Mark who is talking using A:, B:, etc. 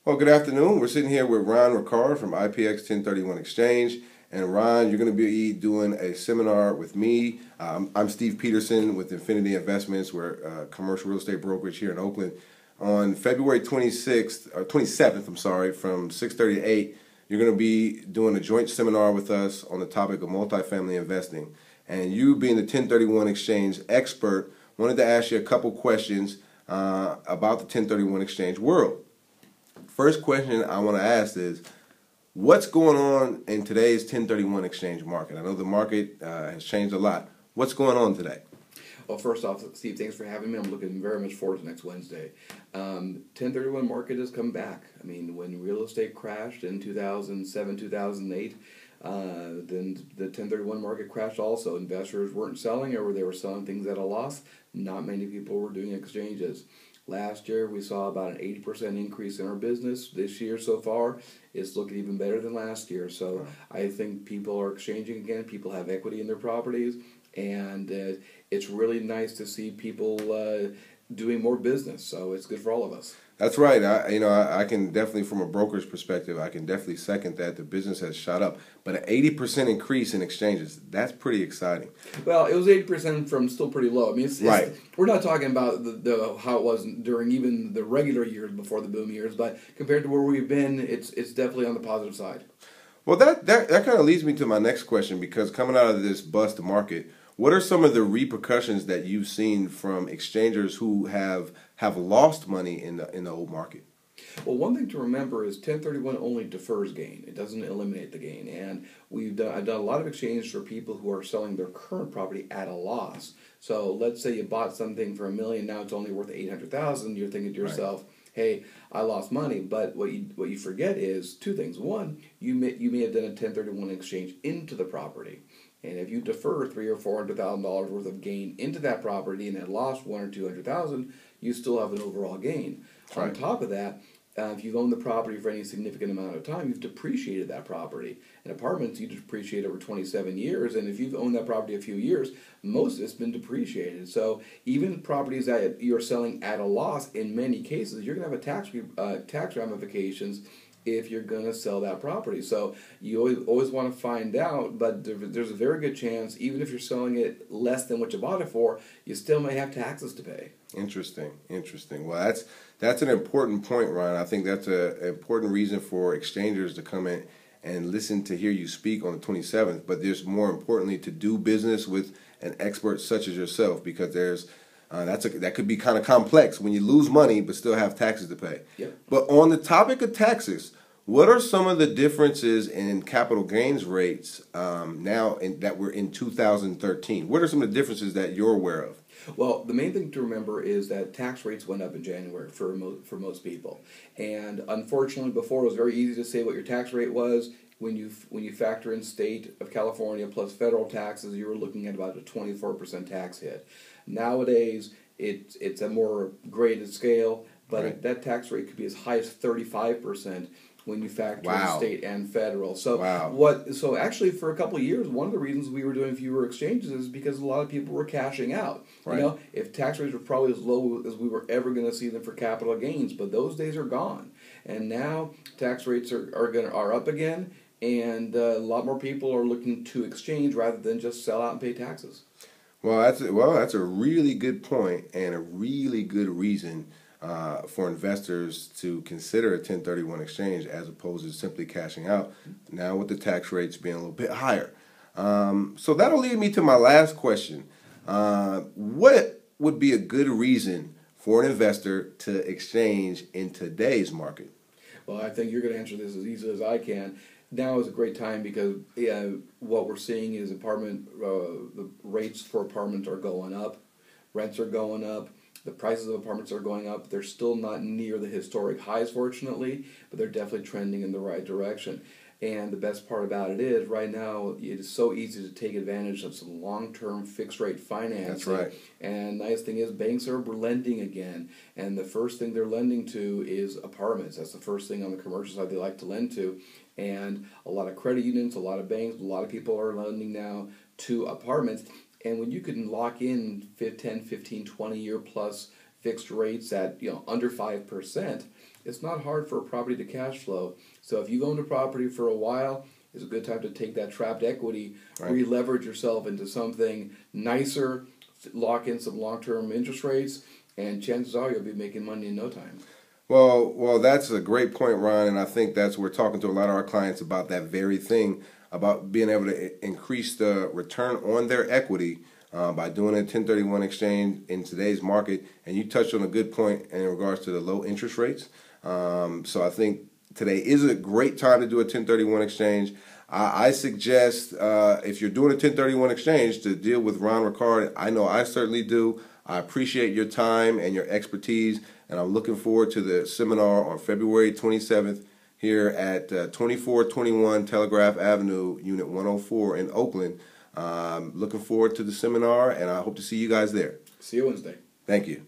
A: Well, good afternoon. We're sitting here with Ron Ricard from IPX 1031 Exchange. And Ron, you're going to be doing a seminar with me. I'm Steve Peterson with Infinity Investments. We're a commercial real estate brokerage here in Oakland. On February 27th, from 6:30 to 8, you're going to be doing a joint seminar with us on the topic of multifamily investing. And you, being the 1031 Exchange expert, wanted to ask you a couple questions about the 1031 Exchange world. First question I want to ask is, what's going on in today's 1031 exchange market? I know the market has changed a lot. What's going on today?
B: Well, first off, Steve, thanks for having me. I'm looking very much forward to next Wednesday. 1031 market has come back. I mean, when real estate crashed in 2007, 2008, then the 1031 market crashed also. Investors weren't selling, or they were selling things at a loss. Not many people were doing exchanges. Last year, we saw about an 80% increase in our business. This year so far, it's looking even better than last year. So I think people are exchanging again. People have equity in their properties. And it's really nice to see people doing more business. So it's good for all of us.
A: That's right. I can definitely, from a broker's perspective, I can definitely second that. The business has shot up. But an 80% increase in exchanges, that's pretty exciting.
B: Well, it was 80% from still pretty low. I mean,
A: right.
B: We're not talking about the how it was during even the regular years before the boom years, but compared to where we've been, it's definitely on the positive side.
A: Well, that kind of leads me to my next question, because coming out of this bust market, what are some of the repercussions that you've seen from exchangers who have lost money in the old market?
B: Well, one thing to remember is 1031 only defers gain. It doesn't eliminate the gain. And I've done a lot of exchanges for people who are selling their current property at a loss. So let's say you bought something for $1 million, now it's only worth $800,000. You're thinking to yourself, right, hey, I lost money. But what you forget is two things. One, you may have done a 1031 exchange into the property. And if you defer $300,000 or $400,000 worth of gain into that property and had lost $100,000 or $200,000, you still have an overall gain. Right. On top of that, if you've owned the property for any significant amount of time, you've depreciated that property. In apartments, you depreciate over 27 years, and if you've owned that property a few years, most of it's been depreciated. So even properties that you're selling at a loss, in many cases, you're going to have tax ramifications if you're going to sell that property. So you always want to find out, but there's a very good chance, even if you're selling it less than what you bought it for, you still may have taxes to pay.
A: Interesting. Well, that's an important point, Ron. I think that's an important reason for exchangers to come in and listen to hear you speak on the 27th, but there's more importantly to do business with an expert such as yourself, because there's that could be kind of complex when you lose money but still have taxes to pay.
B: Yep.
A: But on the topic of taxes, what are some of the differences in capital gains rates that we're in 2013? What are some of the differences that you're aware of?
B: Well, the main thing to remember is that tax rates went up in January for most people. And unfortunately, before it was very easy to say what your tax rate was. When you factor in state of California plus federal taxes, you were looking at about a 24% tax hit. Nowadays, it's a more graded scale, but
A: right,
B: that tax rate could be as high as 35% when you factor in state and federal. So So actually, for a couple of years, one of the reasons we were doing fewer exchanges is because a lot of people were cashing out. Right. You know, if tax rates were probably as low as we were ever going to see them for capital gains, but those days are gone. And now tax rates are up again, and a lot more people are looking to exchange rather than just sell out and pay taxes.
A: Well, that's a really good point and a really good reason for investors to consider a 1031 exchange as opposed to simply cashing out, now with the tax rates being a little bit higher. So that'll lead me to my last question. What would be a good reason for an investor to exchange in today's market?
B: Well, I think you're going to answer this as easily as I can. Now is a great time because what we're seeing is the rates for apartments are going up, rents are going up, the prices of apartments are going up. They're still not near the historic highs, fortunately, but they're definitely trending in the right direction. And the best part about it is, right now, it is so easy to take advantage of some long-term fixed-rate financing.
A: That's right.
B: And the nice thing is, banks are lending again. And the first thing they're lending to is apartments. That's the first thing on the commercial side they like to lend to. And a lot of credit unions, a lot of banks, a lot of people are lending now to apartments. And when you can lock in 10, 15, 20-year plus fixed rates at under 5%, it's not hard for a property to cash flow. So if you've owned a property for a while, it's a good time to take that trapped equity, re-leverage yourself into something nicer, lock in some long-term interest rates, and chances are you'll be making money in no time.
A: Well, that's a great point, Ron, and I think we're talking to a lot of our clients about that very thing, about being able to increase the return on their equity by doing a 1031 exchange in today's market. And you touched on a good point in regards to the low interest rates. So I think today is a great time to do a 1031 exchange. I suggest if you're doing a 1031 exchange to deal with Ron Ricard. I know I certainly do. I appreciate your time and your expertise, and I'm looking forward to the seminar on February 27th here at 2421 Telegraph Avenue, Unit 104 in Oakland. Looking forward to the seminar, and I hope to see you guys there.
B: See you Wednesday.
A: Thank you.